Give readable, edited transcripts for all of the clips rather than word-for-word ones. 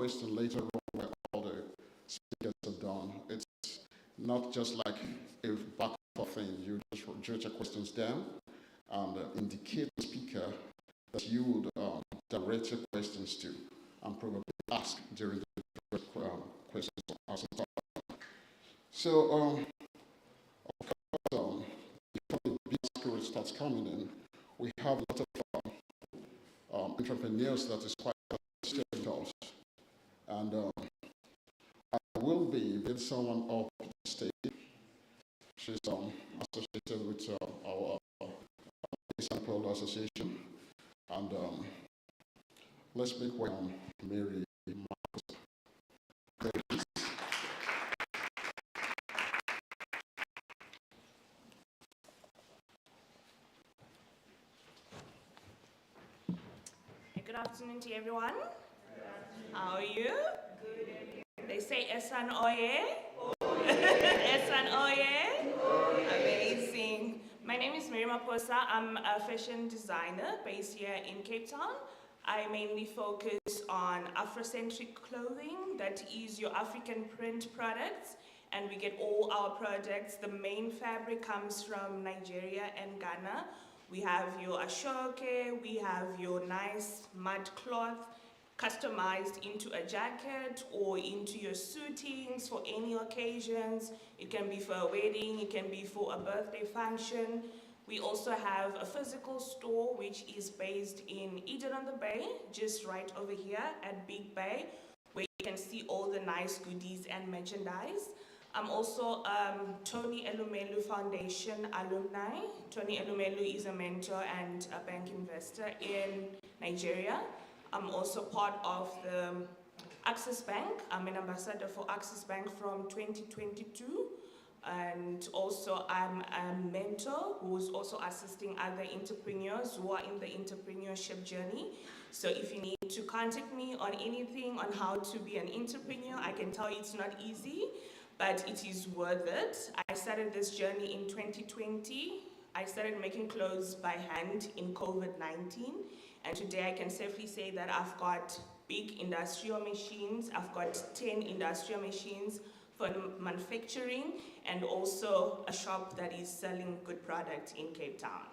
question later on where all the speakers are done. It's not just like a back up thing. You just jot your questions down and indicate the speaker that you would direct your questions to and probably ask during the questions and answer. So, before the big spirit starts coming in, we have a lot of entrepreneurs that is quite us. And I will be with someone up on stage. She's associated with our St. Paul Association. And let's make welcome Mary. Good afternoon to everyone. How are you? Good. They say Esan Oye. Esan Oye. Amazing. My name is Mary Maposa. I'm a fashion designer based here in Cape Town. I mainly focus on Afrocentric clothing, that is your African print products, and we get all our products. The main fabric comes from Nigeria and Ghana. We have your ashoke, we have your nice mud cloth customized into a jacket or into your suitings for any occasions. It can be for a wedding, it can be for a birthday function. We also have a physical store which is based in Eden-on-the-Bay, just right over here at Big Bay, where you can see all the nice goodies and merchandise. I'm also Tony Elumelu Foundation alumni. Tony Elumelu is a mentor and a bank investor in Nigeria. I'm also part of the Access Bank. I'm an ambassador for Access Bank from 2022. And also I'm a mentor who's also assisting other entrepreneurs who are in the entrepreneurship journey. So if you need to contact me on anything on how to be an entrepreneur, I can tell you it's not easy, but it is worth it. I started this journey in 2020. I started making clothes by hand in COVID-19. And today I can safely say that I've got big industrial machines. I've got 10 industrial machines for manufacturing and also a shop that is selling good products in Cape Town.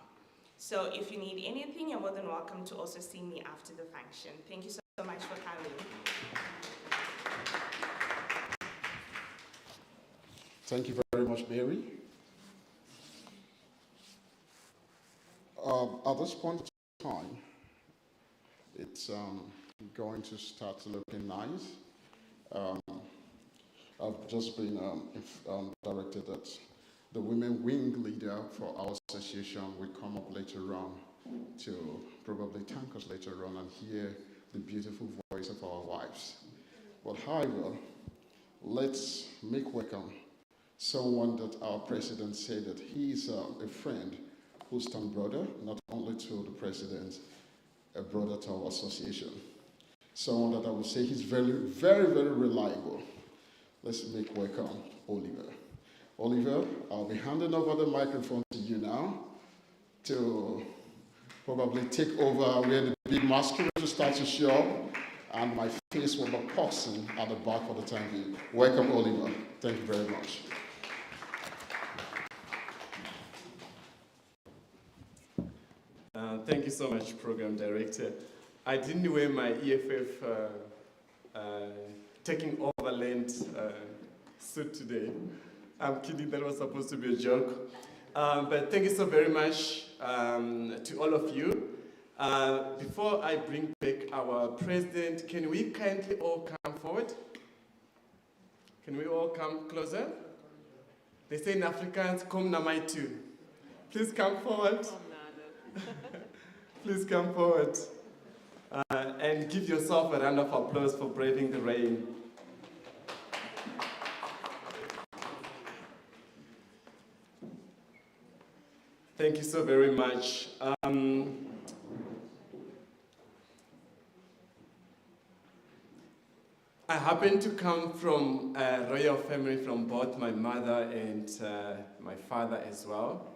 So if you need anything, you're more than welcome to also see me after the function. Thank you so much for coming. Thank you very much, Mary. At this point in time, it's going to start looking nice. I've just been directed that the women wing leader for our association will come up later on to probably thank us later on and hear the beautiful voice of our wives. But however, let's make welcome someone that our president said that he is a friend who's turned brother, not only to the president, a brother to our association. Someone that I would say he's very, very, very reliable. Let's make welcome Oliver. Oliver, I'll be handing over the microphone to you now to probably take over where the big masquerade will start to show, and my face will be posing at the back for the time being. Welcome, Oliver. Thank you very much. Thank you so much, Program Director. I didn't wear my EFF taking over land suit today. I'm kidding, that was supposed to be a joke. But thank you so very much to all of you. Before I bring back our president, can we kindly all come forward? Can we all come closer? They say in Afrikaans, kom na my too. Please come forward. Please come forward. And give yourself a round of applause for braving the rain. Thank you so very much. I happen to come from a royal family from both my mother and my father as well.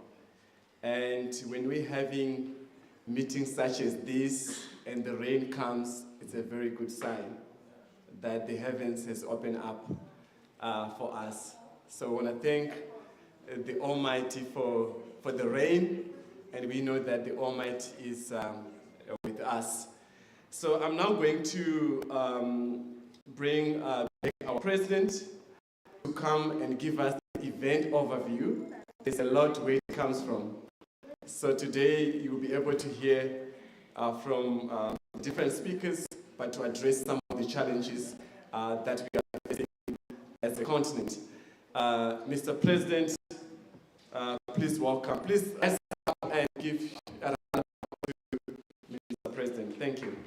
And when we're having meetings such as this and the rain comes, it's a very good sign that the heavens has opened up for us. So I want to thank the Almighty for the rain, and we know that the Almighty is with us. So I'm now going to bring back our president to come and give us the event overview. There's a lot where it comes from. So today you will be able to hear from different speakers, but to address some of the challenges that we are facing as a continent. Mr. President, please welcome. Please rise up and give a round of applause to Mr. President. Thank you.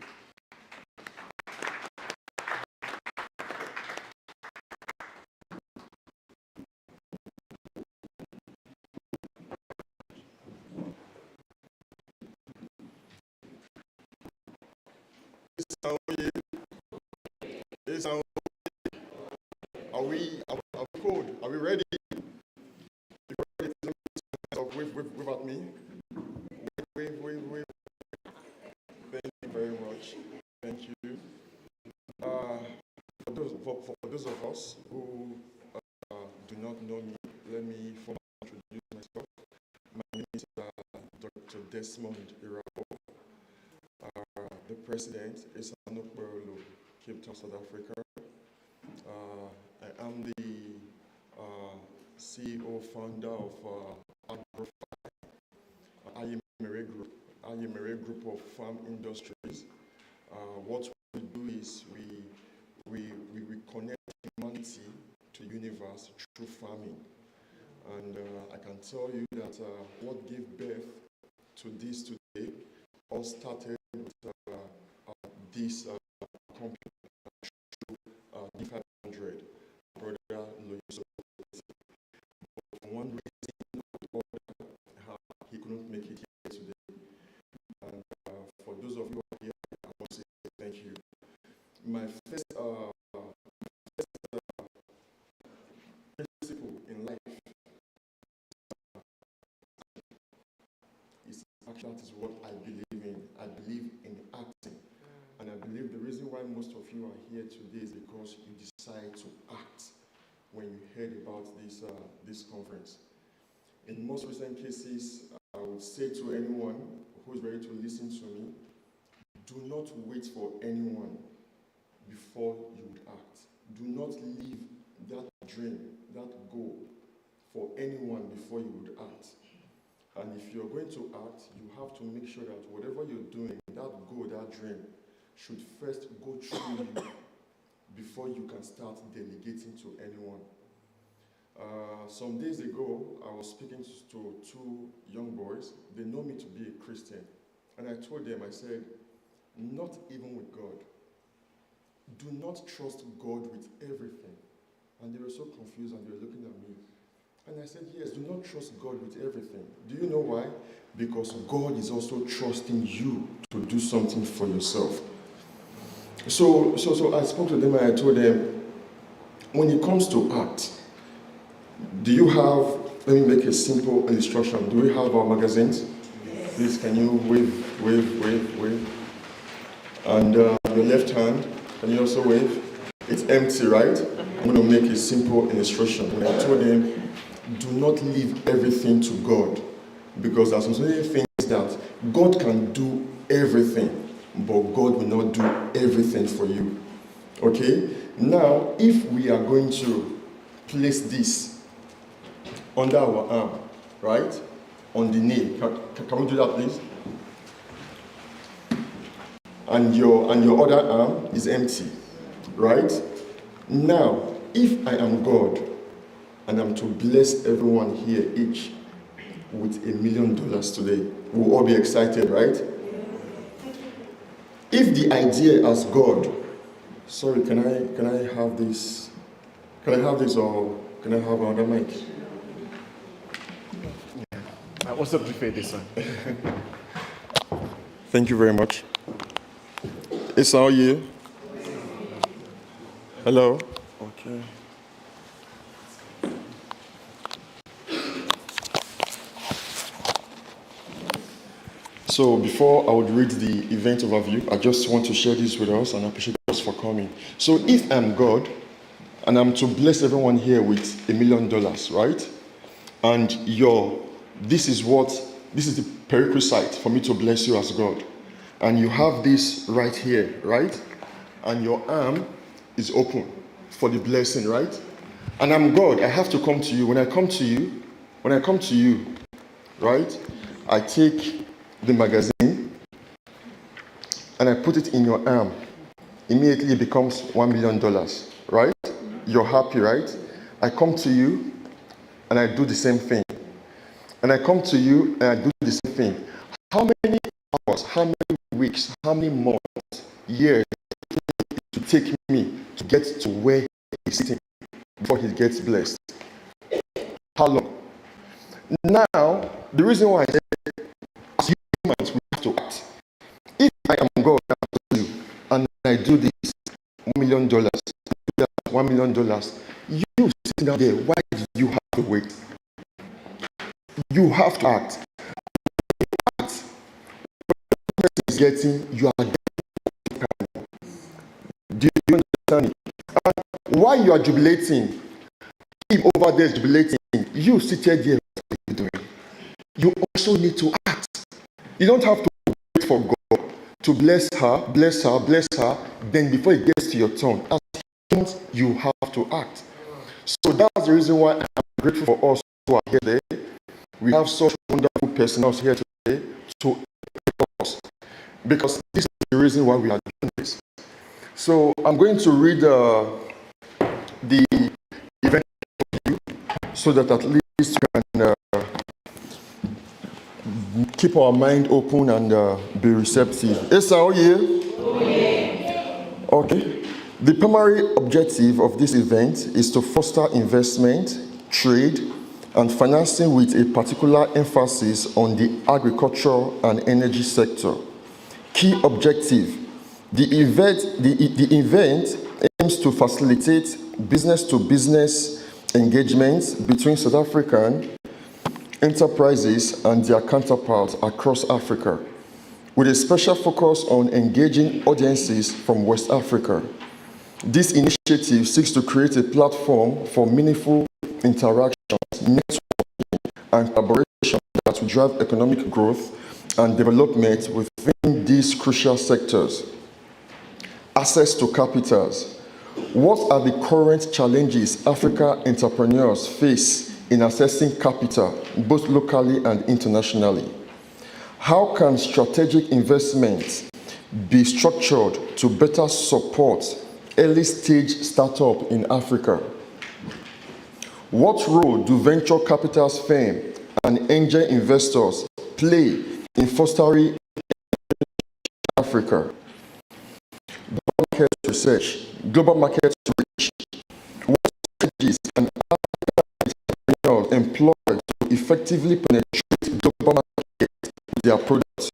Are we cold? Are we ready? Without me? Wave. Thank you very much. Thank you. For those of us who do not know me, let me formally introduce myself. My name is Dr. Desmond Irabo. The president is Sanok Barolo, Cape Town, South Africa. I am the CEO, founder of AgroFi, Ayemere Group of Farm Industries. What we do is we connect humanity to universe through farming. And I can tell you that what gave birth to this today all started with this computer through D500, brother Loiso. For one reason or other, he couldn't make it here today. And for those of you who are here, I want to say thank you. My first principle in life is action. That is what I believe in. I believe in acting. And I believe the reason why most of you are here today is because you decide to act when you heard about this conference. In most recent cases, I would say to anyone who is ready to listen to me, do not wait for anyone before you would act. Do not leave that dream, that goal, for anyone before you would act. And if you're going to act, you have to make sure that whatever you're doing, that goal, that dream, should first go through you before you can start delegating to anyone. Some days ago, I was speaking to two young boys. They know me to be a Christian. And I told them, I said, not even with God. Do not trust God with everything. And they were so confused and they were looking at me. And I said, yes, do not trust God with everything. Do you know why? Because God is also trusting you to do something for yourself. So I spoke to them and I told them, when it comes to act, do you have, let me make a simple illustration. Do we have our magazines? Yes. Please, can you wave? And your left hand, can you also wave? It's empty, right? I'm going to make a simple illustration. When I told them, do not leave everything to God, because there are so many things that God can do everything, but God will not do everything for you. Okay? Now, if we are going to place this under our arm, right? On the knee. Can we do that, please? And your other arm is empty, right? Now, if I am God and I'm to bless everyone here each with $1 million today, we'll all be excited, right? If the idea as God, sorry, can I have this? Can I have this, or can I have another mic? I also prefer this one. Thank you very much. It's all you. Hello. Okay. So before I would read the event overview, I just want to share this with us and appreciate us for coming. So if I'm God, and I'm to bless everyone here with $1 million, right? And this is the prerequisite for me to bless you as God. And you have this right here, right? And your arm is open for the blessing, right? And I'm God, I have to come to you. When I come to you, right? I take the magazine and I put it in your arm. Immediately it becomes $1 million, right? You're happy, right? I come to you and I do the same thing. And I come to you and I do the same thing. How many hours, how many weeks, how many months, years to take me to get to where he's sitting before he gets blessed? How long? Now, the reason why I said, as humans, we have to act. If I am God and I do this $1 million, $1 million, you sitting down there, why do you have to wait? You have to act. Act. What is getting, you are getting. Do you understand it? And while you are jubilating, if over there is jubilating, you seated there, what are you doing? You also need to act. You don't have to wait for God to bless her, then before it gets to your turn, as humans, you have to act. So that's the reason why I'm grateful for us who are here today. We have such wonderful personals here today to help us, because this is the reason why we are doing this. So I'm going to read the event for you so that at least you can keep our mind open and be receptive. Esa, are you here? Okay. The primary objective of this event is to foster investment, trade, and financing with a particular emphasis on the agricultural and energy sector. Key objective: the event aims to facilitate business-to-business engagements between South African enterprises and their counterparts across Africa, with a special focus on engaging audiences from West Africa. This initiative seeks to create a platform for meaningful interactions, networking, and collaboration that will drive economic growth and development within these crucial sectors. Access to capitals. What are the current challenges African entrepreneurs face in accessing capital, both locally and internationally? How can strategic investments be structured to better support early-stage startup in Africa? What role do venture capital firms and angel investors play in fostering Africa? Global market research, global market reach. What strategies can African entrepreneurs employ to effectively penetrate global market with their products?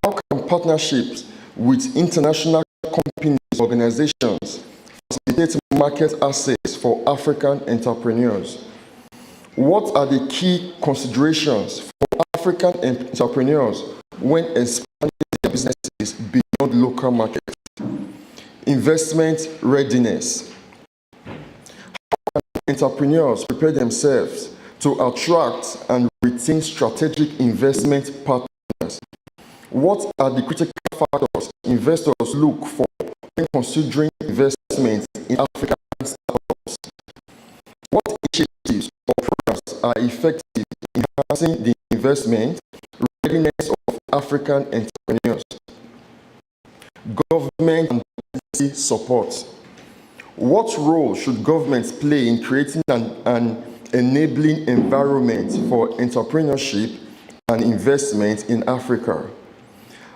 How can partnerships with international companies, organizations facilitate market access for African entrepreneurs? What are the key considerations for African entrepreneurs when expanding their businesses beyond local markets? Investment readiness. How can entrepreneurs prepare themselves to attract and retain strategic investment partners? What are the critical factors investors look for when considering investment in African startups? What initiatives or programs are effective in enhancing the investment readiness of African entrepreneurs? Government and policy support. What role should governments play in creating an enabling environment for entrepreneurship and investment in Africa?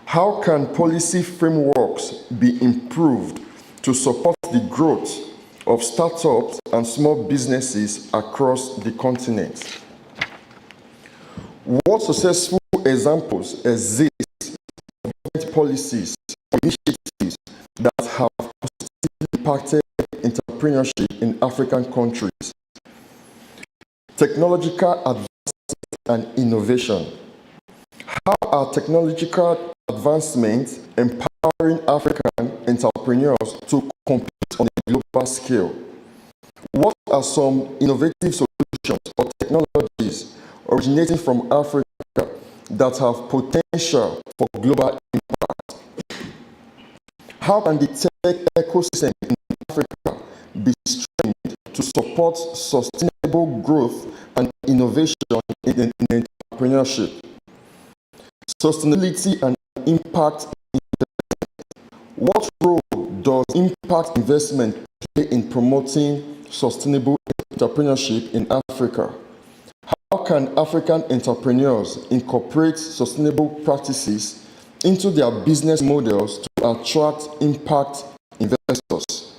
How can policy frameworks be improved to support the growth of startups and small businesses across the continent? What successful examples exist of government policies or initiatives that have positively impacted entrepreneurship in African countries? Technological advancement and innovation. How are technological advancements empowering African entrepreneurs to compete on a global scale? What are some innovative solutions or technologies originating from Africa that have potential for global impact? How can the tech ecosystem in Africa be strengthened to support sustainable growth and innovation in entrepreneurship? Sustainability and impact. What role does impact investment play in promoting sustainable entrepreneurship in Africa? How can African entrepreneurs incorporate sustainable practices into their business models to attract impact investors?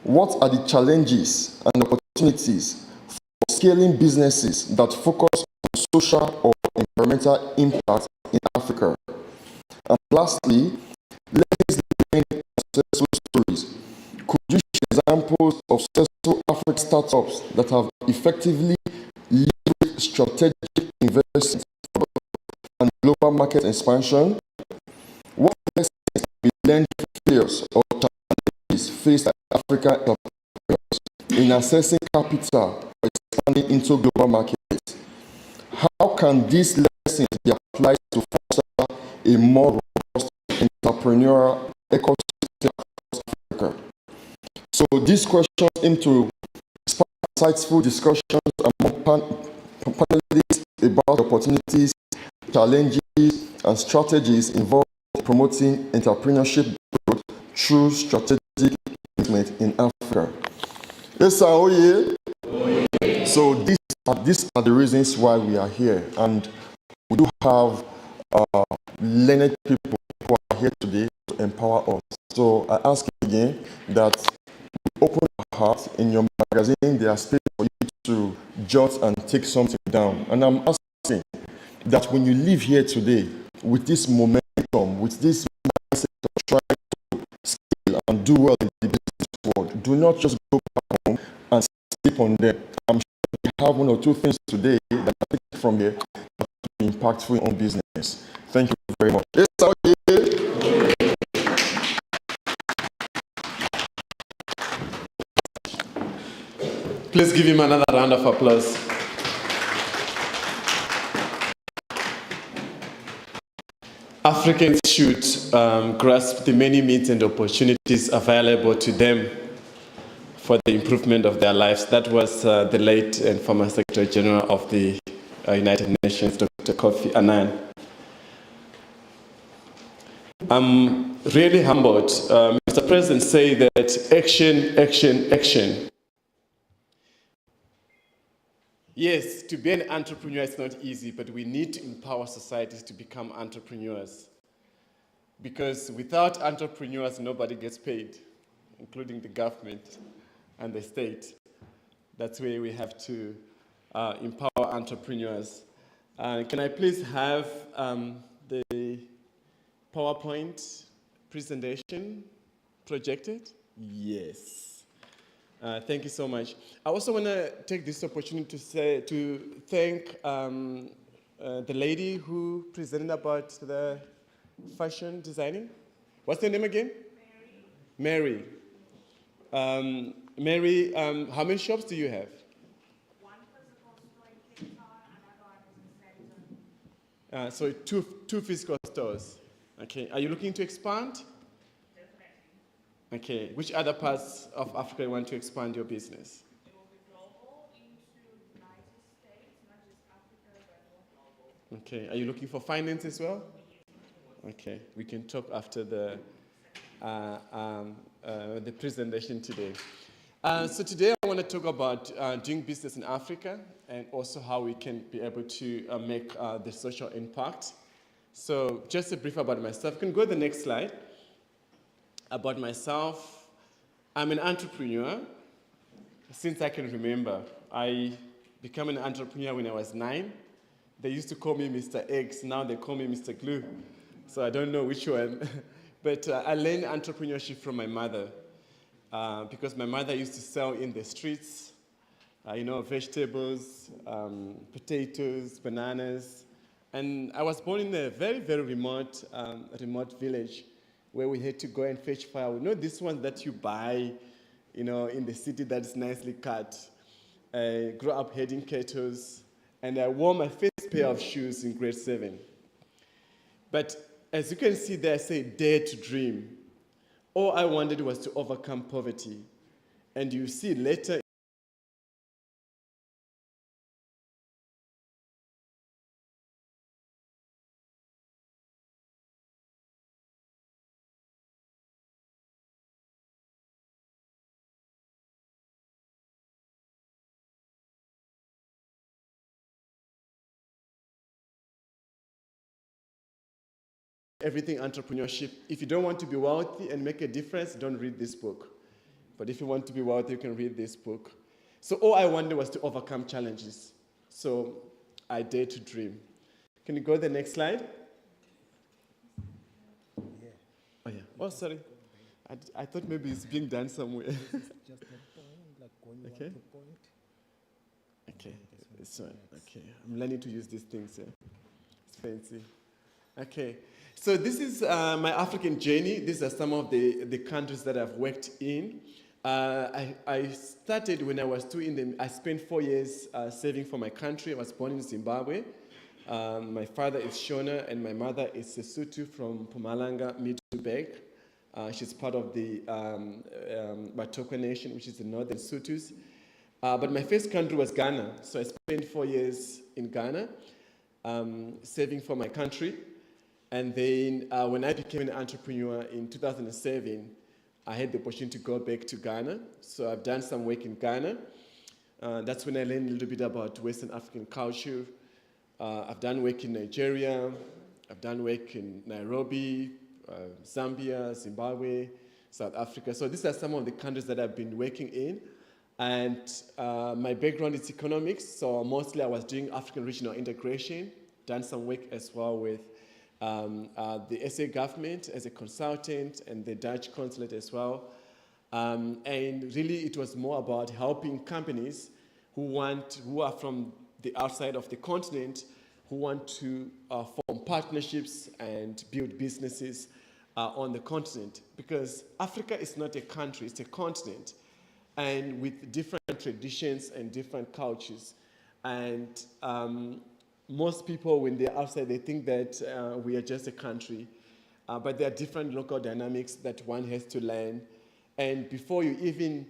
What are the challenges and opportunities for scaling businesses that focus on social or environmental impact in Africa? And lastly, let's learn successful stories. Could you share examples of successful African startups that have effectively leveraged strategic investment and global market expansion? What lessons can be learned from failures or challenges faced by African entrepreneurs in accessing capital or expanding into global markets? How can these lessons be applied to foster a more robust entrepreneurial ecosystem across Africa? So these questions aim to spark insightful discussions among panelists about the opportunities, challenges, and strategies involved in promoting entrepreneurship growth through strategic investment in Africa. Yes, sir. Oh, yeah. So these are the reasons why we are here, and we do have learned people who are here today to empower us. So I ask again that you open your heart. In your magazine, there are space for you to jot and take something down. And I'm asking that when you leave here today with this momentum, with this mindset of trying to scale and do well in the business world, do not just go back home and sleep on them. I'm sure you have one or two things today that I take from here that will be impactful on business. Thank you very much. Yes, Please give him another round of applause. Africans should grasp the many means and opportunities available to them for the improvement of their lives. That was the late and former Secretary General of the United Nations, Dr. Kofi Annan. I'm really humbled. Mr. President said that action, action, action. Yes, to be an entrepreneur is not easy, but we need to empower societies to become entrepreneurs. Because without entrepreneurs, nobody gets paid, including the government and the state. That's where we have to empower entrepreneurs. Can I please have the PowerPoint presentation projected? Yes. Thank you so much. I also want to take this opportunity to thank the lady who presented about the fashion designing. What's her name again? Mary. Mary. Mary, how many shops do you have? One physical store in Cape Town, another one is in Sandton. So two physical stores. Okay. Are you looking to expand? Okay, which other parts of Africa you want to expand your business? It will be global into the United States, not just Africa, but more global. Okay, are you looking for finance as well? Okay, we can talk after the presentation today. So today I want to talk about doing business in Africa and also how we can be able to make the social impact. So just a brief about myself. You can go to the next slide. About myself, I'm an entrepreneur. Since I can remember, I became an entrepreneur when I was 9. They used to call me Mr. X, now they call me Mr. Glue. So I don't know which one. But I learned entrepreneurship from my mother because my mother used to sell in the streets, vegetables, potatoes, bananas. And I was born in a very, very remote village. where we had to go and fetch firewood. You know, this one that you buy, you know, in the city that's nicely cut. I grew up herding cattle, and I wore my first pair of shoes in grade 7. But as you can see there, I say, dare to dream. All I wanted was to overcome poverty. And you see later, everything entrepreneurship. If you don't want to be wealthy and make a difference, don't read this book. But if you want to be wealthy, you can read this book. So all I wanted was to overcome challenges. So I dared to dream. Can you go to the next slide? Oh, yeah. Oh, sorry. I thought maybe it's being done somewhere. Just a point, like going Okay. one to point. Okay, this one. Okay, I'm learning to use these things. Yeah. It's fancy. Okay, so this is my African journey. These are some of the countries that I've worked in. I started when I was I spent 4 years serving for my country. I was born in Zimbabwe. My father is Shona and my mother is Sesotho from Mpumalanga, Middelburg. She's part of the Batokwa Nation, which is the Northern Sothos. But my first country was Ghana. So I spent 4 years in Ghana, serving for my country. And then when I became an entrepreneur in 2007, I had the opportunity to go back to Ghana. So I've done some work in Ghana. That's when I learned a little bit about Western African culture. I've done work in Nigeria. I've done work in Nairobi, Zambia, Zimbabwe, South Africa. So these are some of the countries that I've been working in. And my background is economics. So mostly I was doing African regional integration, done some work as well with the SA government as a consultant and the Dutch consulate as well. And really it was more about helping companies who are from the outside of the continent, who want to form partnerships and build businesses on the continent. Because Africa is not a country, it's a continent. And with different traditions and different cultures. And most people, when they're outside, they think that we are just a country. But there are different local dynamics that one has to learn. And before you even,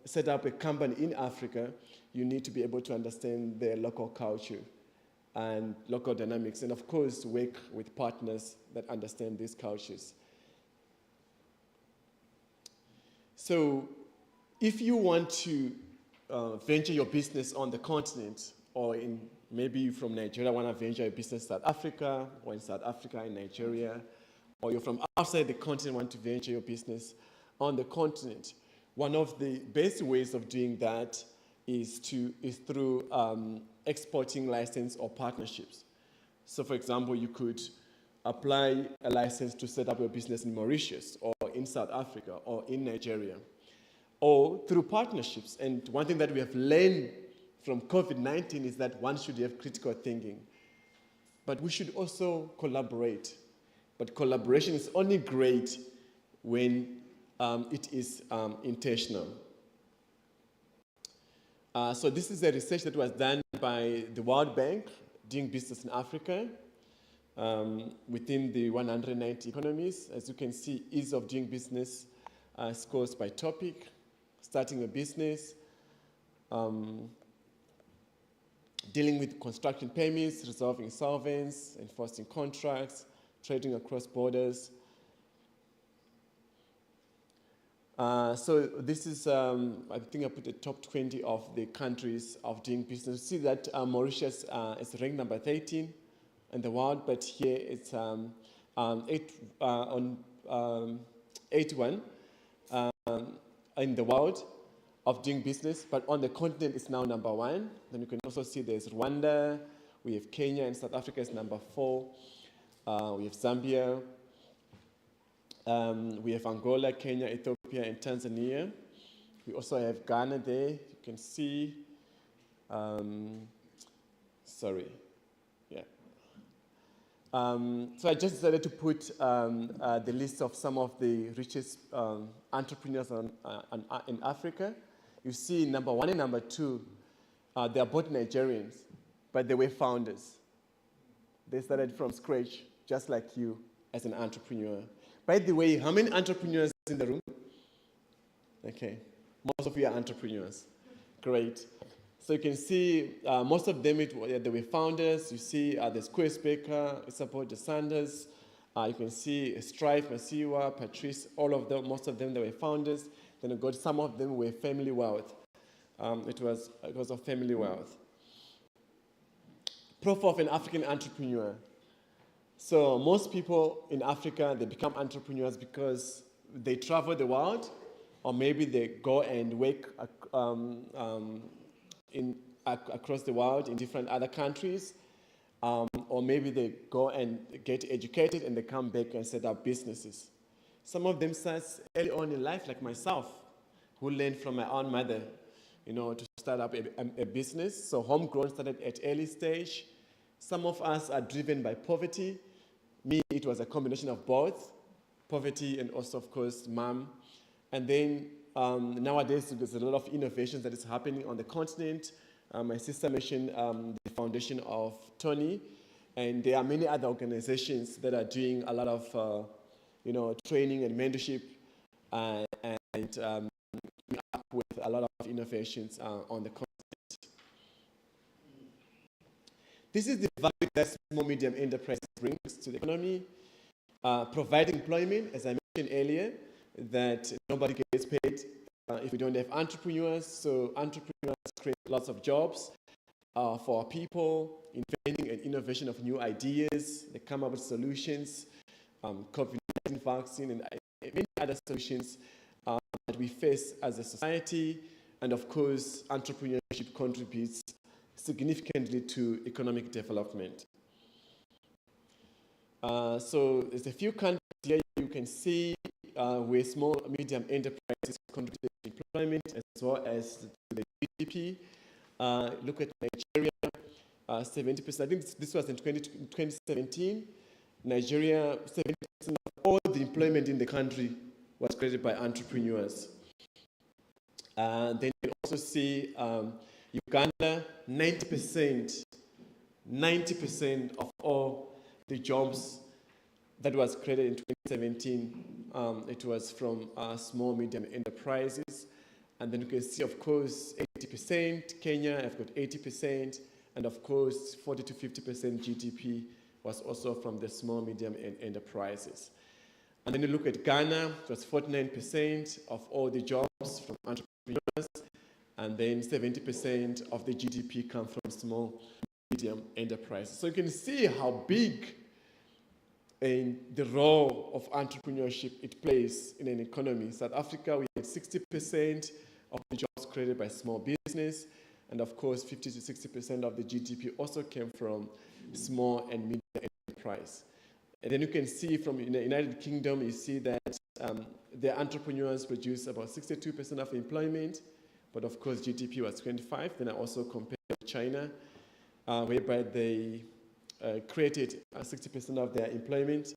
set up a company in Africa, you need to be able to understand their local culture and local dynamics. And of course, work with partners that understand these cultures. So if you want to venture your business on the continent, or maybe you're from Nigeria, want to venture your business in South Africa, or in South Africa, in Nigeria, or you're from outside the continent, want to venture your business on the continent, one of the best ways of doing that is through exporting license or partnerships. So for example, you could apply a license to set up your business in Mauritius, or in South Africa, or in Nigeria, or through partnerships. And one thing that we have learned from COVID-19 is that one should have critical thinking. But we should also collaborate. But collaboration is only great when it is intentional. So this is a research that was done by the World Bank, doing business in Africa, within the 190 economies. As you can see, ease of doing business scores by topic, starting a business, dealing with construction permits, resolving insolvencies, enforcing contracts, trading across borders. So this is, I think I put the top 20 of the countries of doing business. You see that Mauritius is ranked number 13 in the world, but here it's 81 in the world of doing business, but on the continent it's now number 1. Then you can also see there's Rwanda, we have Kenya, and South Africa is number 4. We have Zambia, we have Angola, Kenya, Ethiopia, and Tanzania. We also have Ghana there, you can see. So I just decided to put the list of some of the richest entrepreneurs in Africa. You see number 1 and number 2, they are both Nigerians, but they were founders. They started from scratch, just like you as an entrepreneur. By the way, how many entrepreneurs in the room? Okay, most of you are entrepreneurs. Great. So you can see most of them, they were founders. You see the Squares Baker, Isabel Sanders. You can see Strife, Masiwa, Patrice, all of them, most of them, they were founders. Then you got some of them were family wealth. It was because of family wealth. Profile of an African entrepreneur. So most people in Africa, they become entrepreneurs because they travel the world, or maybe they go and work across the world in different other countries, or maybe they go and get educated and they come back and set up businesses. Some of them start early on in life, like myself, who learned from my own mother, to start up a business. So homegrown started at early stage. Some of us are driven by poverty. Me, it was a combination of both, poverty and also, of course, mom. And then nowadays, there's a lot of innovations that is happening on the continent. My sister mentioned the foundation of Tony, and there are many other organizations that are doing a lot of, training and mentorship, and coming up with a lot of innovations on the continent. This is the value that small medium enterprise brings to the economy, providing employment, as I mentioned earlier, that nobody gets paid if we don't have entrepreneurs. So entrepreneurs create lots of jobs for our people, inventing and innovation of new ideas. They come up with solutions, COVID-19 vaccine, and many other solutions that we face as a society. And of course, entrepreneurship contributes significantly to economic development. So there's a few countries here you can see where small, medium enterprises contribute to employment as well as to the GDP. Look at Nigeria, 70%. I think this was in 2017. Nigeria, 70% of all the employment in the country was created by entrepreneurs. Then you also see Uganda, 90% of all the jobs that was created in 2017, it was from small, medium enterprises. And then you can see, of course, 80%, Kenya, I've got 80%, and of course, 40 to 50% GDP was also from the small, medium enterprises. And then you look at Ghana, it was 49% of all the jobs from entrepreneurs, and then 70% of the GDP come from small, medium enterprises. So you can see how big in the role of entrepreneurship it plays in an economy. South Africa, we had 60% of the jobs created by small business, and of course 50 to 60% of the GDP also came from small and medium enterprise. And then you can see from the United Kingdom, you see that the entrepreneurs produce about 62% of employment, but of course GDP was 25. Then I also compared with China, whereby they created 60% of their employment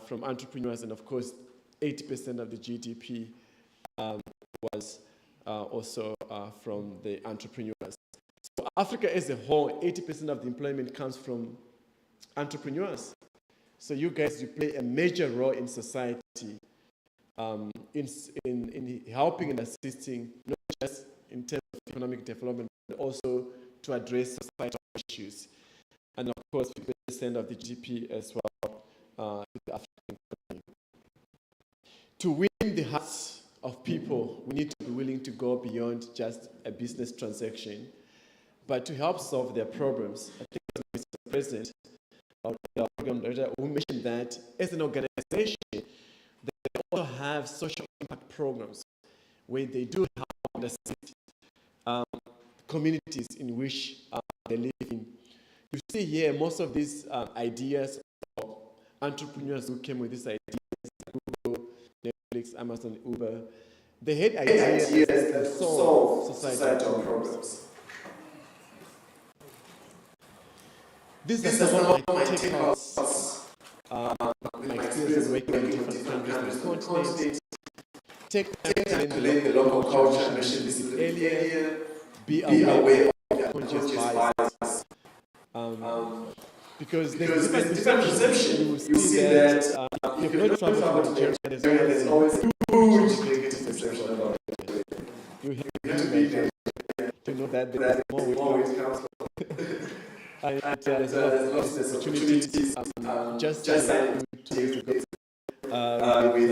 from entrepreneurs, and of course 80% of the GDP was also from the entrepreneurs. So Africa as a whole, 80% of the employment comes from entrepreneurs. So you guys, you play a major role in society, in helping and assisting, not just in terms of economic development, but also to address societal issues. And of course, 50% of the GDP as well to the African economy. To win the hearts of people, we need to be willing to go beyond just a business transaction, but to help solve their problems. I think, Mr. President, our program director, we mentioned that as an organization, they also have social impact programs where they do help and assist communities in which they live in. You see here, most of these ideas of entrepreneurs who came with these ideas, Google, Netflix, Amazon, Uber, they had ideas to solve societal problems. These are some of my takeouts my experience in working in different countries on the continent. Take time to learn the local culture, I mentioned this earlier. Be aware of conscious bias. Because there's different perception. You will see that if you've not traveled to Nigeria, there's always a huge negative perception about it. You have to Nigeria to know that there is more with council. And there's a lot of opportunities. Just like 2 days ago with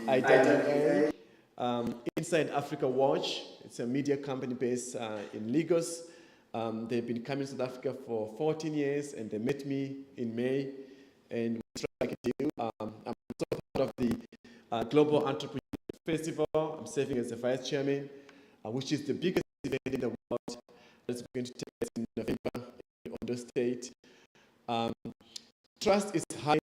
IDDA, Inside Africa Watch. It's a media company based in Lagos. They've been coming to South Africa for 14 years, and they met me in May, and we struck a deal. I'm also part of the Global Entrepreneur Festival. I'm serving as the vice chairman, which is the biggest event in the world. It's going to take place in November in Ondo State. Trust is high.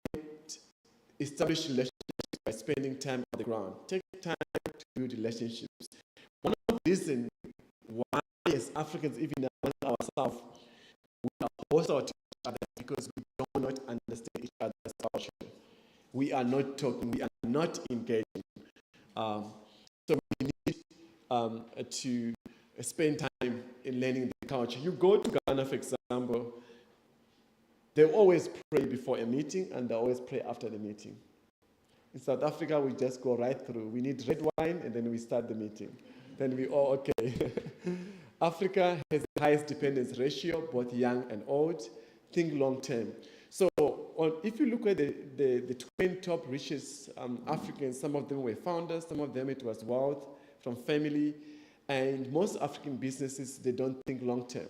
Establish relationships by spending time on the ground. Take time to build relationships. One of the reasons why, as Africans, even ourselves, we are hostile to each other because we do not understand each other's culture. We are not talking. We are not engaging. So we need to spend time in learning the culture. You go to Ghana, for example. They always pray before a meeting, and they always pray after the meeting. In South Africa, we just go right through. We need red wine, and then we start the meeting. Then we all okay. Africa has the highest dependence ratio, both young and old. Think long term. So if you look at the 20 top richest Africans, some of them were founders, some of them it was wealth from family, and most African businesses, they don't think long term.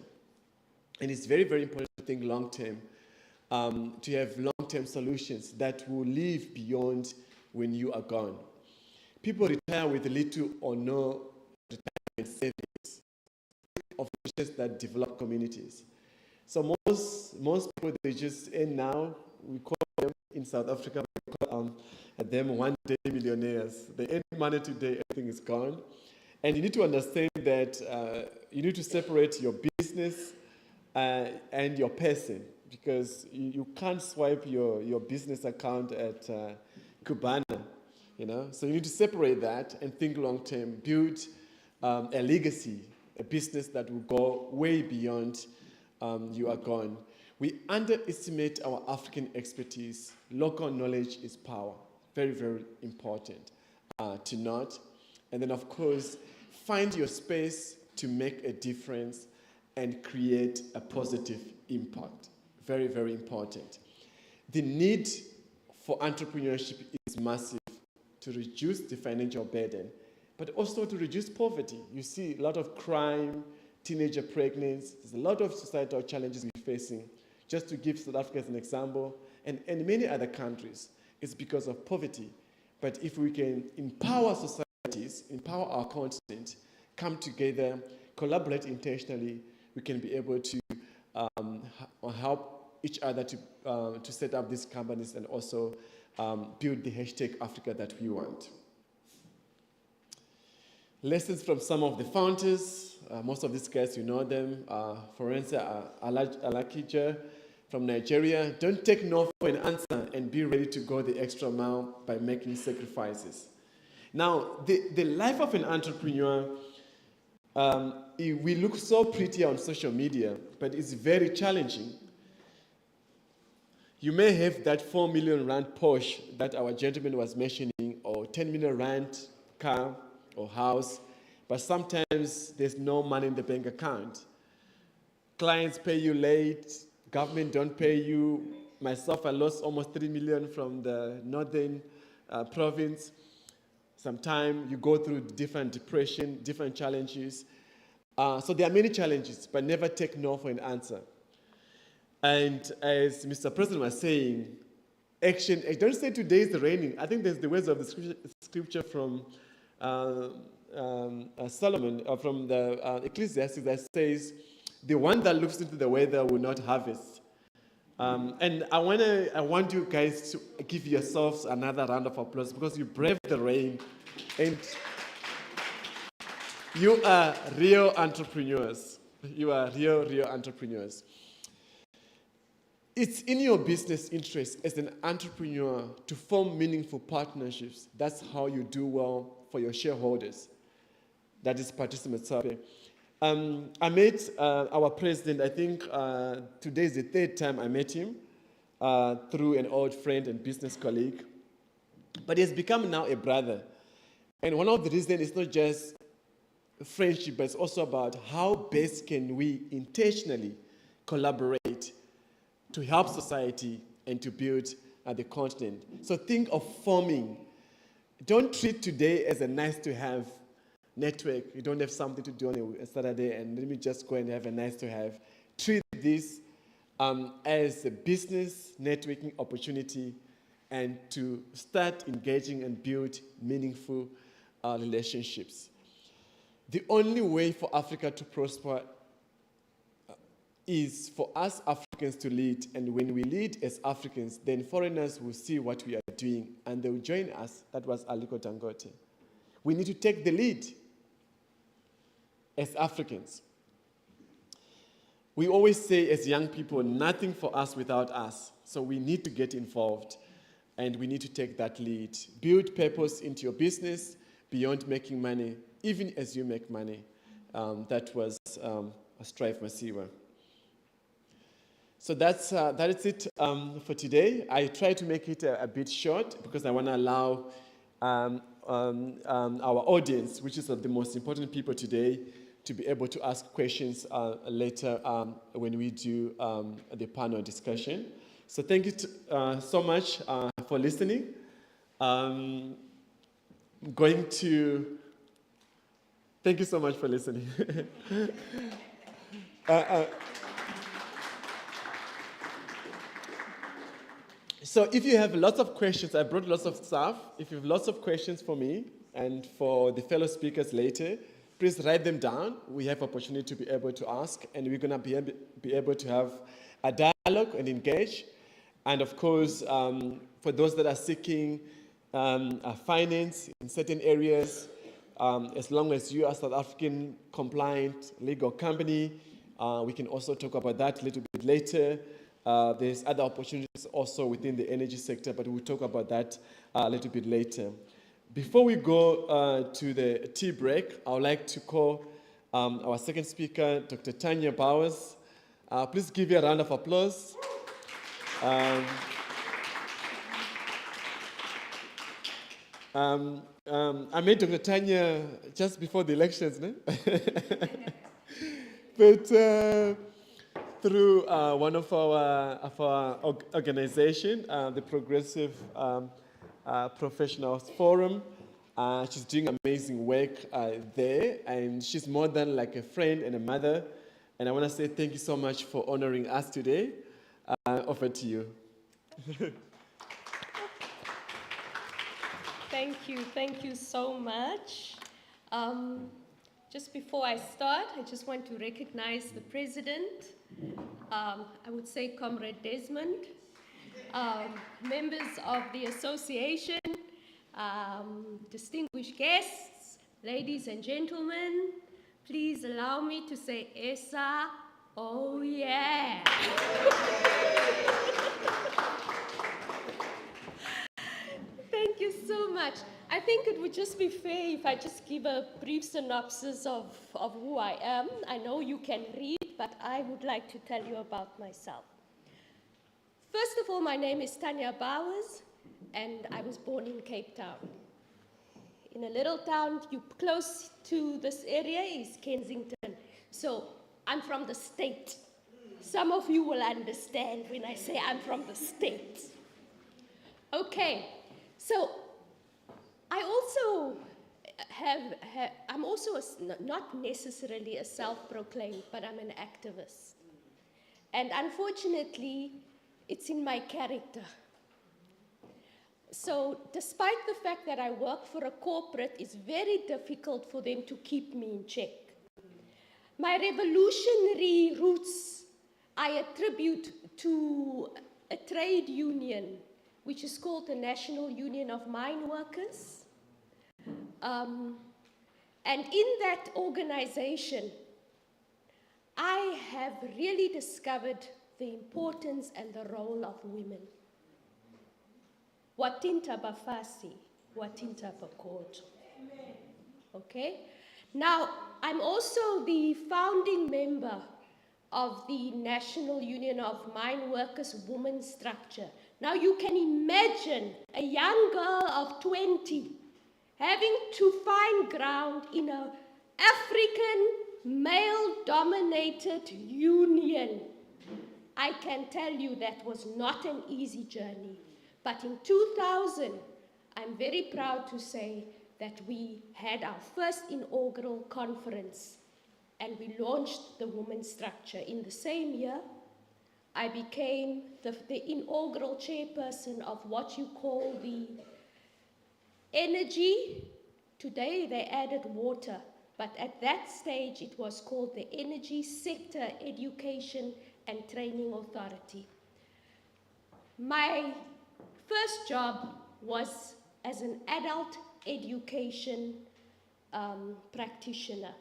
And it's very, very important to think long term. To have long-term solutions that will live beyond when you are gone. People retire with little or no retirement savings of regions that develop communities. So most people, they just end now. We call them in South Africa, we call them one-day millionaires. They earn money today, everything is gone. And you need to understand that you need to separate your business and your person. Because you can't swipe your business account at Cubana, So you need to separate that and think long term. Build a legacy, a business that will go way beyond you are gone. We underestimate our African expertise. Local knowledge is power. Very, very important to note. And then, of course, find your space to make a difference and create a positive impact. Very, very important. The need for entrepreneurship is massive to reduce the financial burden, but also to reduce poverty. You see a lot of crime, teenager pregnancy. There's a lot of societal challenges we're facing. Just to give South Africa as an example, and many other countries, it's because of poverty. But if we can empower societies, empower our continent, come together, collaborate intentionally, we can be able to help each other to set up these companies and also build the hashtag Africa that we want. Lessons from some of the founders. Most of these guys, you know them. Forensa Alakija from Nigeria. Don't take no for an answer and be ready to go the extra mile by making sacrifices. Now, the life of an entrepreneur, we look so pretty on social media, but it's very challenging. You may have that 4 million rand Porsche that our gentleman was mentioning, or 10 million rand car or house, but sometimes there's no money in the bank account. Clients pay you late, government don't pay you. Myself, I lost almost 3 million from the northern province. Sometimes you go through different depression, different challenges. So there are many challenges, but never take no for an answer. And as Mr. President was saying, action, don't say today is raining. I think there's the words of the scripture from Solomon, from the Ecclesiastes that says, the one that looks into the weather will not harvest. And I want you guys to give yourselves another round of applause because you braved the rain and you are real entrepreneurs. You are real entrepreneurs. it's in your business interest as an entrepreneur to form meaningful partnerships. That's how you do well for your shareholders. That is Patrice Motsepe. I met our president, I think today is the third time I met him through an old friend and business colleague. But he has become now a brother. And one of the reasons is not just friendship, but it's also about how best can we intentionally collaborate to help society and to build the continent. So think of forming. Don't treat today as a nice to have network. You don't have something to do on a Saturday and let me just go and have a nice to have. Treat this as a business networking opportunity and to start engaging and build meaningful relationships. The only way for Africa to prosper is for us Africans to lead. And when we lead as Africans, then foreigners will see what we are doing and they will join us. That was Aliko Dangote. We need to take the lead as Africans. We always say as young people, nothing for us without us. So we need to get involved and we need to take that lead. Build purpose into your business beyond making money, even as you make money. That was Strive Masiyiwa. So that is it for today. I try to make it a bit short because I want to allow our audience, which is the most important people today, to be able to ask questions later when we do the panel discussion. So thank you so much for listening. Thank you so much for listening. So if you have lots of questions, I brought lots of stuff. If you have lots of questions for me and for the fellow speakers later, please write them down. We have opportunity to be able to ask, and we're going to be able to have a dialogue and engage. And of course, for those that are seeking finance in certain areas, as long as you are South African compliant legal company, we can also talk about that a little bit later. There's other opportunities also within the energy sector, but we'll talk about that a little bit later. Before we go to the tea break, I would like to call our second speaker, Dr. Tanya Bowers. Please give you a round of applause. I met Dr. Tanya just before the elections, no? But through one of our organization, the Progressive Professionals Forum. She's doing amazing work there, and she's more than like a friend and a mother. And I want to say thank you so much for honoring us today. Over to you. Thank you so much. Just before I start, I just want to recognize the president. I would say Comrade Desmond, members of the association, distinguished guests, ladies and gentlemen, please allow me to say ESA, oh yeah. Thank you so much. I think it would just be fair if I just give a brief synopsis of who I am. I know you can read, but I would like to tell you about myself. First of all, my name is Tanya Bowers, and I was born in Cape Town. In a little town close to this area is Kensington. So I'm from the state. Some of you will understand when I say I'm from the state. Okay, so I also I'm also not necessarily a self-proclaimed, but I'm an activist. And unfortunately, it's in my character. So despite the fact that I work for a corporate, it's very difficult for them to keep me in check. My revolutionary roots I attribute to a trade union, which is called the National Union of Mine Workers. And in that organization, I have really discovered the importance and the role of women. Watinta bafasi, watinta bakoto. Okay? Now, I'm also the founding member of the National Union of Mine Workers Women Structure. Now, you can imagine a young girl of 20 having to find ground in an African male-dominated union. I can tell you that was not an easy journey. But in 2000, I'm very proud to say that we had our first inaugural conference and we launched the women's structure. In the same year, I became the inaugural chairperson of what you call the energy. Today they added water, but at that stage it was called the Energy Sector Education and Training Authority. My first job was as an adult education practitioner.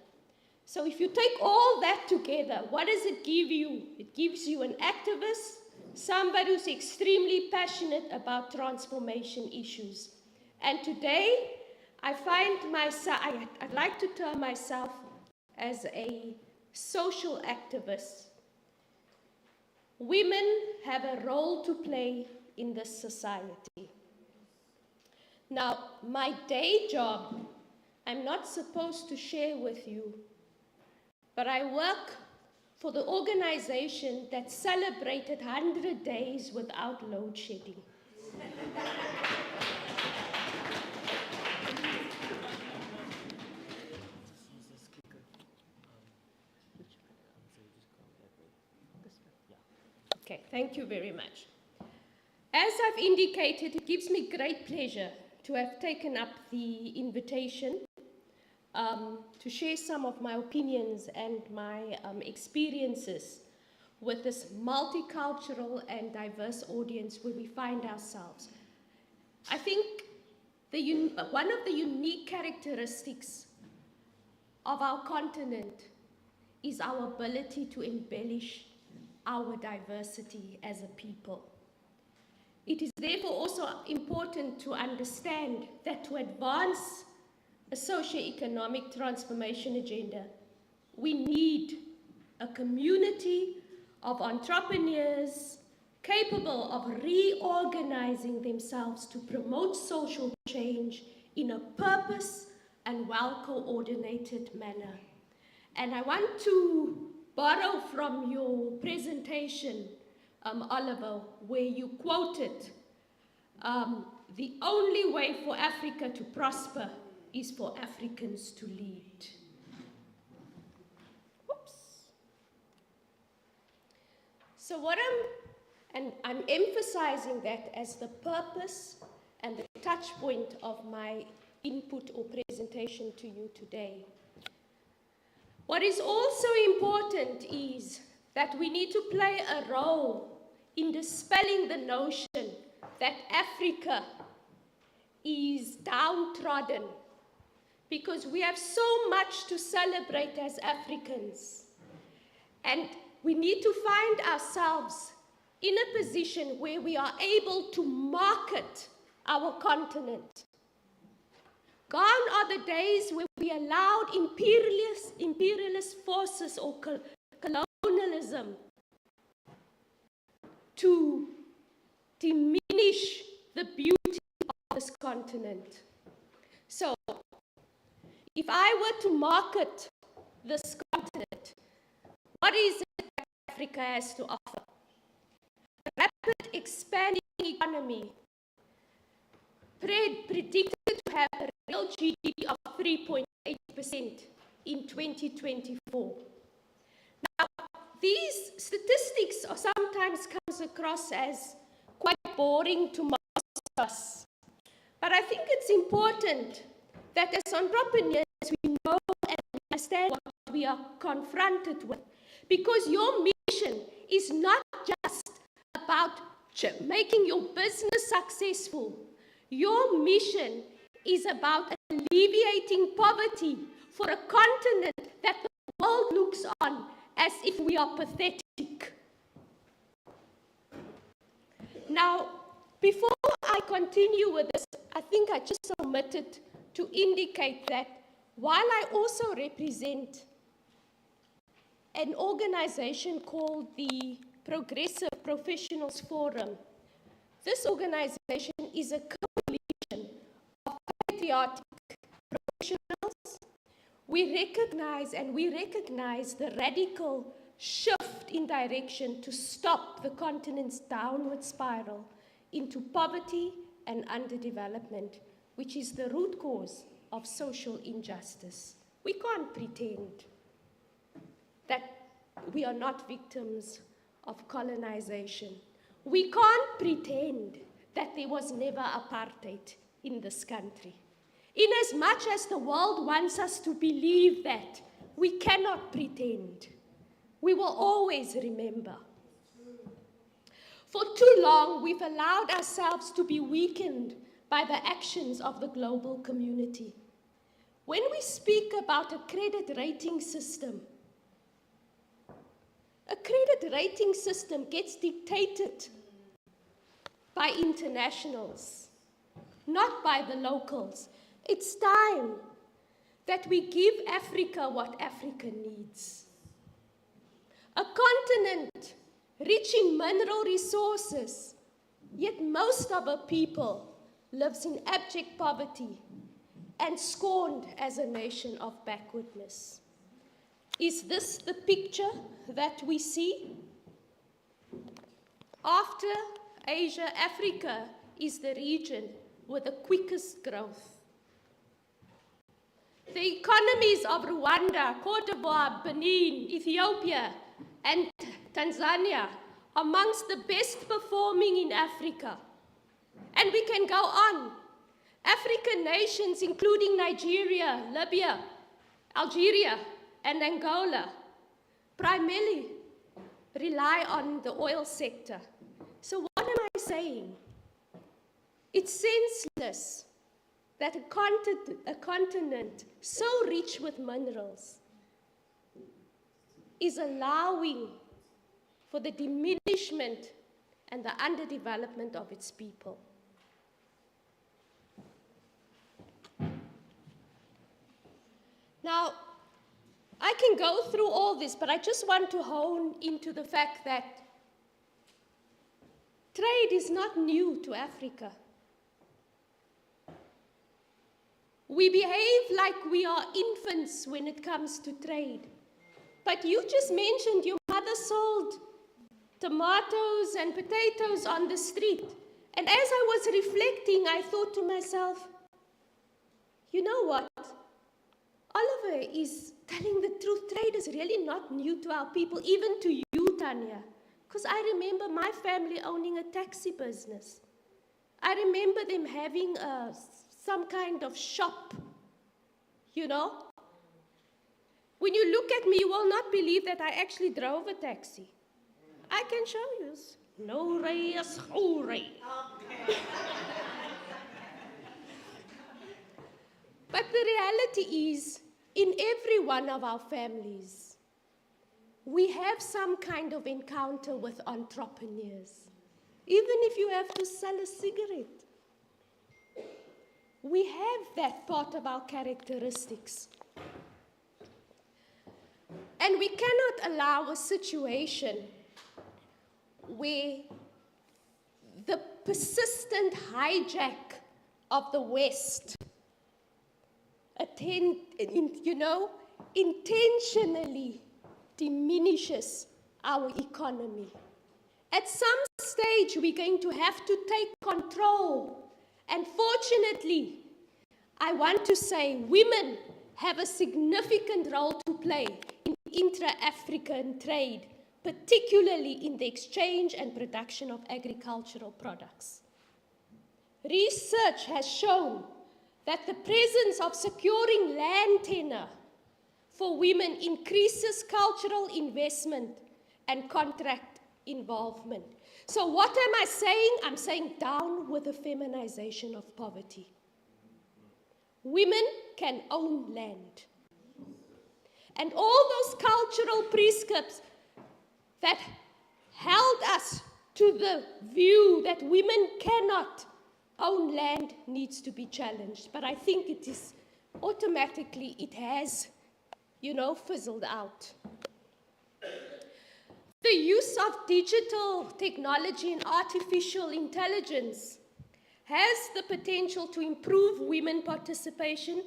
So if you take all that together, what does it give you? It gives you an activist, somebody who's extremely passionate about transformation issues. And today, I find myself, I'd like to term myself as a social activist. Women have a role to play in this society. Now, my day job, I'm not supposed to share with you, but I work for the organization that celebrated 100 days without load shedding. Okay, thank you very much. As I've indicated, it gives me great pleasure to have taken up the invitation to share some of my opinions and my experiences with this multicultural and diverse audience where we find ourselves. I think one of the unique characteristics of our continent is our ability to embellish our diversity as a people. It is therefore also important to understand that to advance a socio-economic transformation agenda, we need a community of entrepreneurs capable of reorganizing themselves to promote social change in a purpose and well-coordinated manner. And I want to borrow from your presentation, Oliver, where you quoted, the only way for Africa to prosper is for Africans to lead. Whoops. So I'm emphasizing that as the purpose and the touch point of my input or presentation to you today. What is also important is that we need to play a role in dispelling the notion that Africa is downtrodden, because we have so much to celebrate as Africans. And we need to find ourselves in a position where we are able to market our continent. Gone are the days where we allowed imperialist forces or colonialism to diminish the beauty of this continent. So, if I were to market this continent, what is it that Africa has to offer? A rapid expanding economy, predicted to have a real GDP of 3.8% in 2024. Now, these statistics are sometimes comes across as quite boring to most of us. But I think it's important that as entrepreneurs, we know and understand what we are confronted with. Because your mission is not just about making your business successful. Your mission is about alleviating poverty for a continent that the world looks on as if we are pathetic. Now, before I continue with this, I think I just omitted to indicate that while I also represent an organization called the Progressive Professionals Forum, this organization is a coalition of patriotic professionals. We recognize the radical shift in direction to stop the continent's downward spiral into poverty and underdevelopment, which is the root cause of social injustice. We can't pretend that we are not victims of colonization. We can't pretend that there was never apartheid in this country. Inasmuch as the world wants us to believe that, we cannot pretend. We will always remember. For too long, we've allowed ourselves to be weakened by the actions of the global community. When we speak about a credit rating system gets dictated by internationals, not by the locals. It's time that we give Africa what Africa needs. A continent rich in mineral resources, yet most of our people lives in abject poverty and scorned as a nation of backwardness. Is this the picture that we see? After Asia, Africa is the region with the quickest growth. The economies of Rwanda, Cote d'Ivoire, Benin, Ethiopia, and Tanzania are amongst the best performing in Africa. And we can go on. African nations, including Nigeria, Libya, Algeria, and Angola, primarily rely on the oil sector. So what am I saying? It's senseless that a continent so rich with minerals is allowing for the diminishment and the underdevelopment of its people. Now, I can go through all this, but I just want to hone into the fact that trade is not new to Africa. We behave like we are infants when it comes to trade. But you just mentioned your mother sold tomatoes and potatoes on the street. And as I was reflecting, I thought to myself, you know what? Oliver is telling the truth. Trade is really not new to our people, even to you, Tanya. Because I remember my family owning a taxi business. I remember them having some kind of shop, you know. When you look at me, you will not believe that I actually drove a taxi. I can show you. No race, But the reality is, in every one of our families, we have some kind of encounter with entrepreneurs. Even if you have to sell a cigarette, we have that part of our characteristics. And we cannot allow a situation where the persistent hijack of the West intentionally diminishes our economy. At some stage, we're going to have to take control. And fortunately, I want to say women have a significant role to play in intra-African trade, particularly in the exchange and production of agricultural products. Research has shown that the presence of securing land tenure for women increases cultural investment and contract involvement. So what am I saying? I'm saying down with the feminization of poverty. Women can own land. And all those cultural prescripts that held us to the view that women cannot own land needs to be challenged. But I think it is automatically, it has, fizzled out. The use of digital technology and artificial intelligence has the potential to improve women participation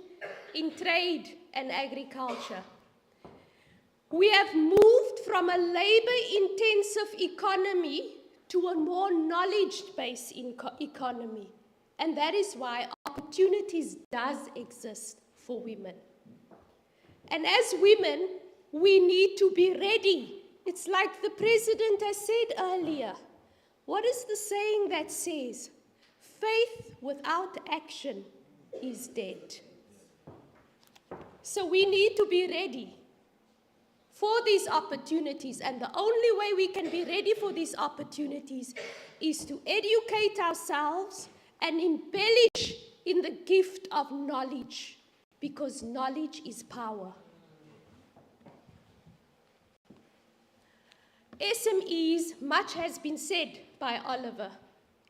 in trade and agriculture. We have moved from a labor-intensive economy to a more knowledge-based economy. And that is why opportunities does exist for women. And as women, we need to be ready. It's like the president has said earlier. What is the saying that says, faith without action is dead? So we need to be ready for these opportunities, and the only way we can be ready for these opportunities is to educate ourselves and embellish in the gift of knowledge, because knowledge is power. SMEs, much has been said by Oliver.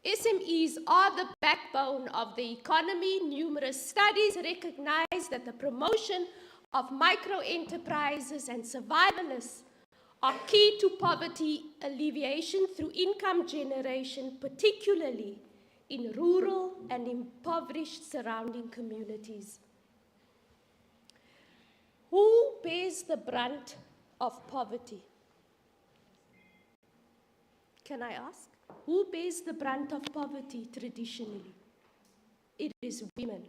SMEs are the backbone of the economy. Numerous studies recognize that the promotion of micro-enterprises and survivalists are key to poverty alleviation through income generation, particularly in rural and impoverished surrounding communities. Who bears the brunt of poverty? Can I ask? Who bears the brunt of poverty traditionally? It is women.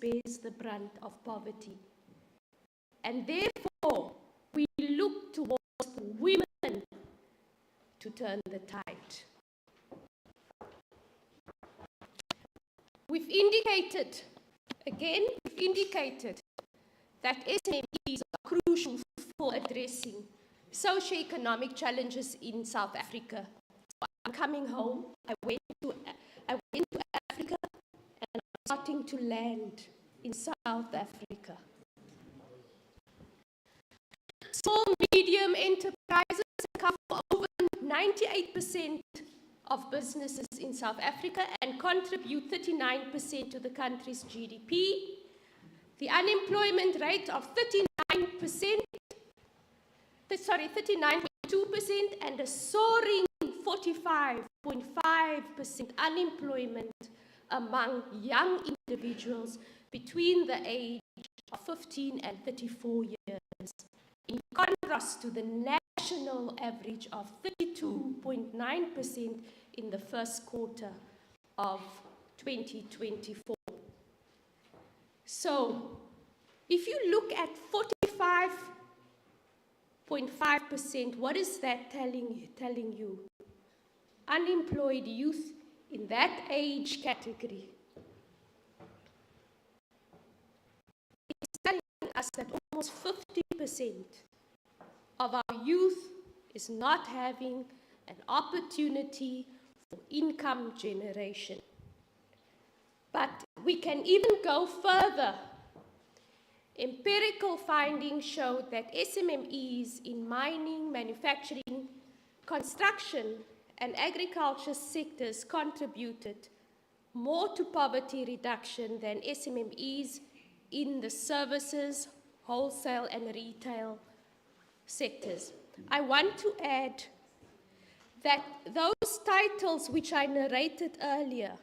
Bears the brunt of poverty. And therefore, we look towards the women to turn the tide. We've indicated that SMEs are crucial for addressing socioeconomic challenges in South Africa. So I'm coming home, I went to Africa, and I'm starting to land in South Africa. Small, medium enterprises account for over 98% of businesses in South Africa and contribute 39% to the country's GDP. The unemployment rate of 39.2% and a soaring 45.5% unemployment among young individuals between the age of 15 and 34 years, in contrast to the national average of 32.9% in the first quarter of 2024. So, if you look at 45.5%, what is that telling you? Unemployed youth in that age category. It's telling us that almost 50% of our youth is not having an opportunity for income generation. But we can even go further. Empirical findings show that SMMEs in mining, manufacturing, construction, and agriculture sectors contributed more to poverty reduction than SMMEs in the services, wholesale, and retail sectors. I want to add that those titles which I narrated earlier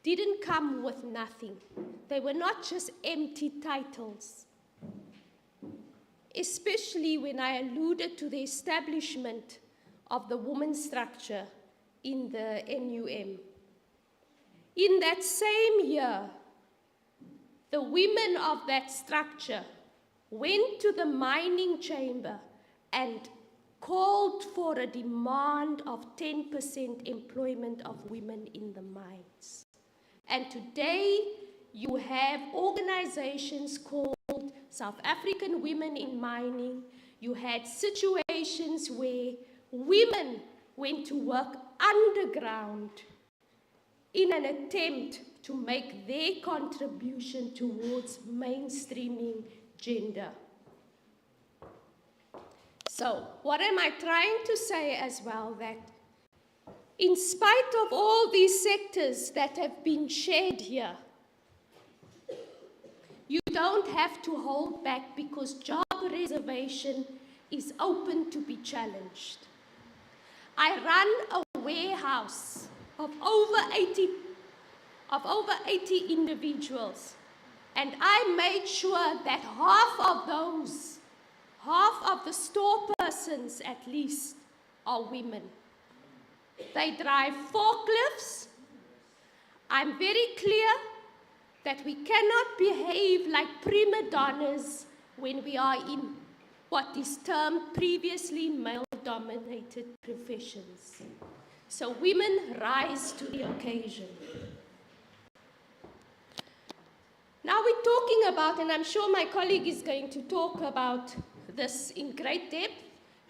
didn't come with nothing. They were not just empty titles, especially when I alluded to the establishment of the women's structure in the NUM. In that same year, the women of that structure went to the mining chamber and called for a demand of 10% employment of women in the mines. And today, you have organizations called South African Women in Mining. You had situations where women went to work underground in an attempt to make their contribution towards mainstreaming gender. So, what am I trying to say as well? That in spite of all these sectors that have been shared here, you don't have to hold back, because job reservation is open to be challenged. I run a warehouse of over 80 individuals, and I made sure that half of the store persons at least, are women. They drive forklifts. I'm very clear that we cannot behave like prima donnas when we are in what is termed previously male-dominated professions. So women rise to the occasion. Now we're talking about, and I'm sure my colleague is going to talk about this in great depth,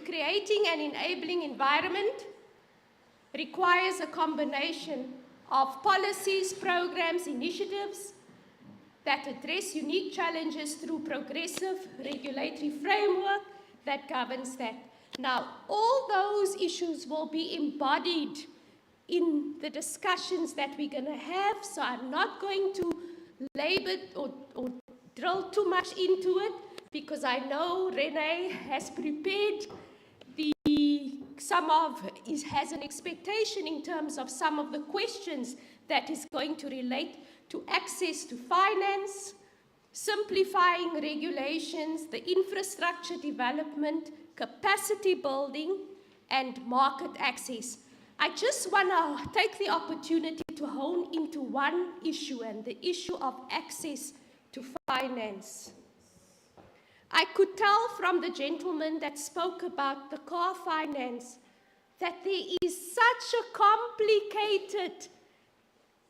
creating an enabling environment requires a combination of policies, programs, initiatives that address unique challenges through progressive regulatory framework that governs that. Now, all those issues will be embodied in the discussions that we're going to have, so I'm not going to labor or drill too much into it, because I know Renee has prepared has an expectation in terms of some of the questions that is going to relate to access to finance, simplifying regulations, the infrastructure development, capacity building, and market access. I just want to take the opportunity to hone into one issue, and the issue of access to finance. I could tell from the gentleman that spoke about the car finance that there is such a complicated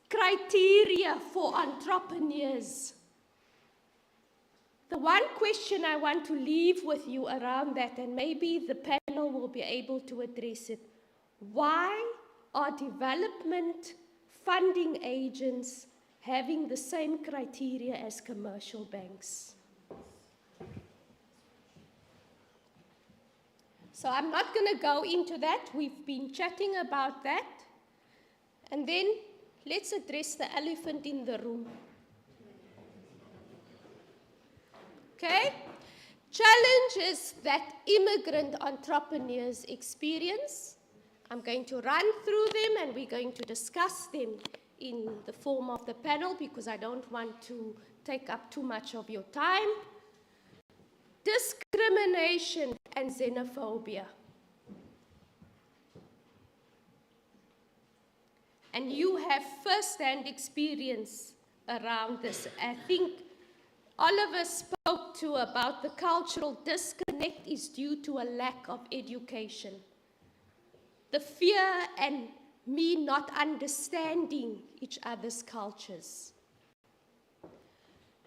criteria for entrepreneurs. The one question I want to leave with you around that, and maybe the panel will be able to address it: why are development funding agents having the same criteria as commercial banks? So I'm not going to go into that. We've been chatting about that. And then let's address the elephant in the room. Okay? Challenges that immigrant entrepreneurs experience. I'm going to run through them, and we're going to discuss them in the form of the panel, because I don't want to take up too much of your time. Discrimination and xenophobia. And you have first-hand experience around this. I think Oliver spoke to about the cultural disconnect is due to a lack of education. The fear and me not understanding each other's cultures.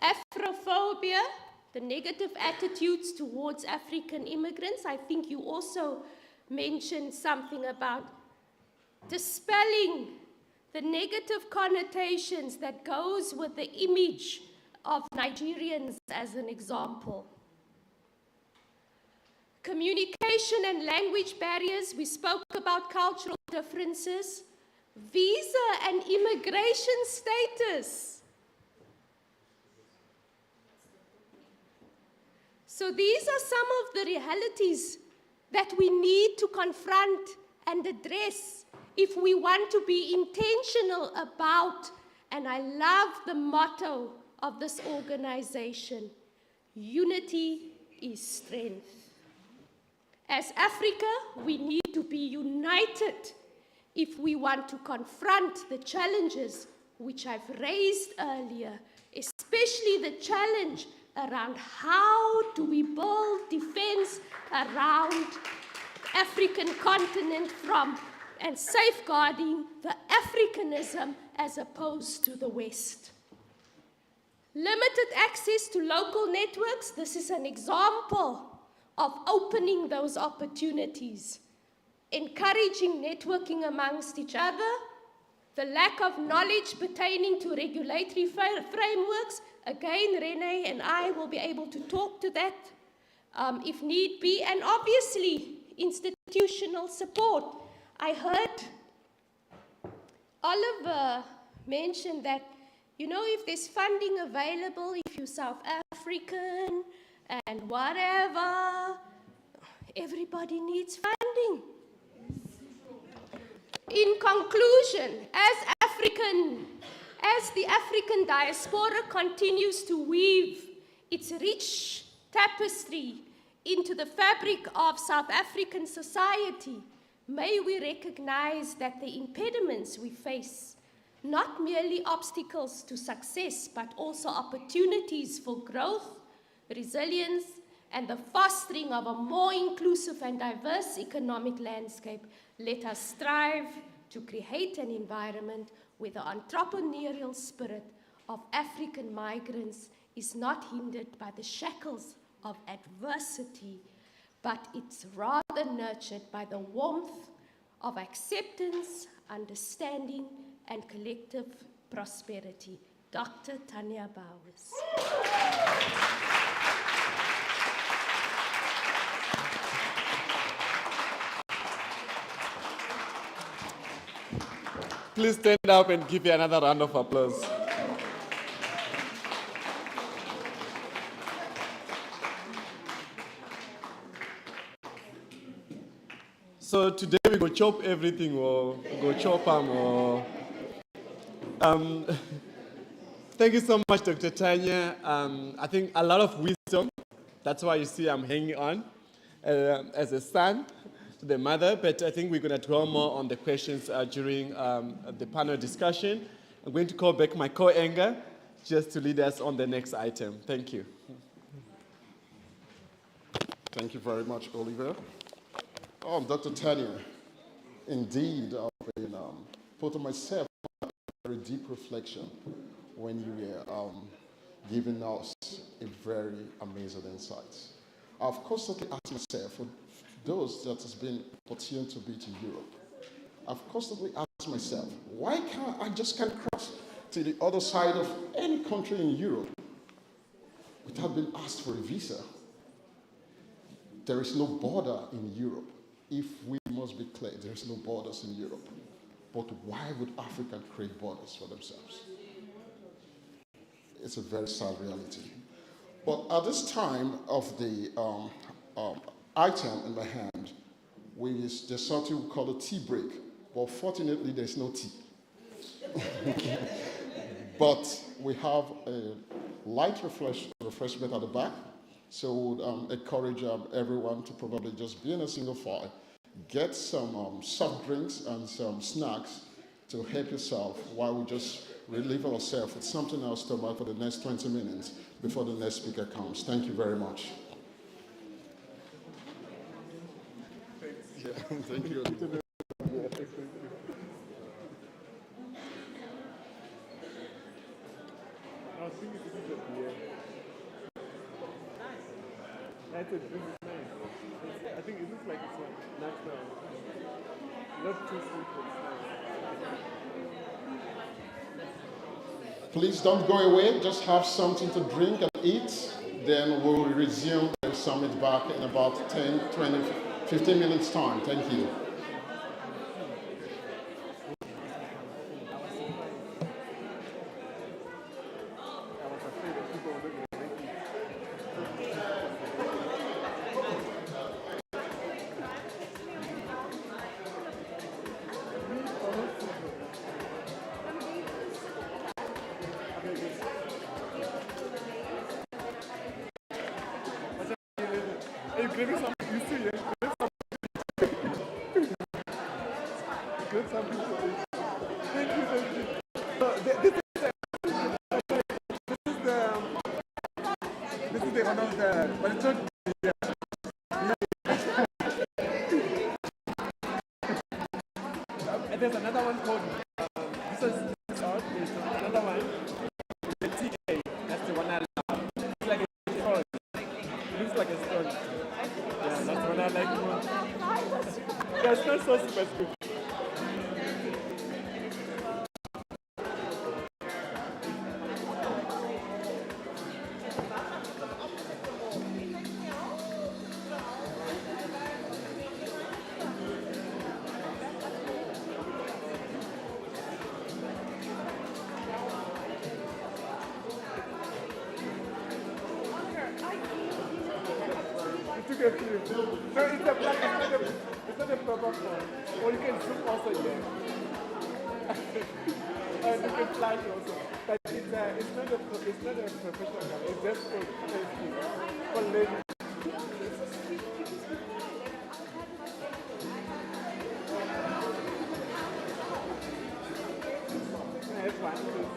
Afrophobia, the negative attitudes towards African immigrants. I think you also mentioned something about dispelling the negative connotations that goes with the image of Nigerians as an example. Communication and language barriers, we spoke about cultural differences. Visa and immigration status. So these are some of the realities that we need to confront and address if we want to be intentional about, and I love the motto of this organization, unity is strength. As Africa, we need to be united if we want to confront the challenges which I've raised earlier, especially the challenge around how do we build defense around the African continent and safeguarding the Africanism as opposed to the West. Limited access to local networks, this is an example of opening those opportunities. Encouraging networking amongst each other, the lack of knowledge pertaining to regulatory frameworks. Again, Renee and I will be able to talk to that. if need be, and obviously institutional support. I heard Oliver mention that, if there's funding available, if you're South African and whatever, everybody needs funding. In conclusion, as the African diaspora continues to weave its rich tapestry into the fabric of South African society, may we recognize that the impediments we face, not merely obstacles to success, but also opportunities for growth, resilience, and the fostering of a more inclusive and diverse economic landscape. Let us strive to create an environment where the entrepreneurial spirit of African migrants is not hindered by the shackles of adversity, but it's rather nurtured by the warmth of acceptance, understanding, and collective prosperity. Dr. Tanya Bowers. Please stand up and give you another round of applause. So today we go chop everything or go chop them or... Thank you so much, Dr. Tanya. I think a lot of wisdom. That's why you see I'm hanging on as a son to the mother. But I think we're going to draw more on the questions during the panel discussion. I'm going to call back my co-anger just to lead us on the next item. Thank you. Thank you very much, Oliver. Dr. Tanya, indeed, I've been putting myself in a very deep reflection when you were giving us a very amazing insight. I've constantly asked myself, for those that has been opportune to be to Europe, I've constantly asked myself, why can't I just can't cross to the other side of any country in Europe without being asked for a visa? There is no border in Europe. If we must be clear, there is no borders in Europe. But why would Africa create borders for themselves? It's a very sad reality. But at this time of the item in my hand, there's something we call a tea break. But fortunately, there's no tea. But we have a light refreshment at the back. So we would encourage everyone to probably just be in a single file, get some soft drinks and some snacks to help yourself while we just relieve ourselves with something else to about for the next 20 minutes before the next speaker comes. Thank you very much. Yeah, thank you. I think it looks like it's natural. Not too simple. Please don't go away. Just have something to drink and eat. Then we'll resume the summit back in about 10, 20, 15 minutes time. Thank you. There's another one called, this is out, there's another one, the TA, that's the one I love. It's like a stone. It looks like a stone. Yeah, that's the one I like more. Yeah, it's not so specific. a clip. No, it's a black, it's not a proper phone. Or you can zoom also here. And you can flash also. But it's not a professional camera. It's just for safety, for learning. That's fine.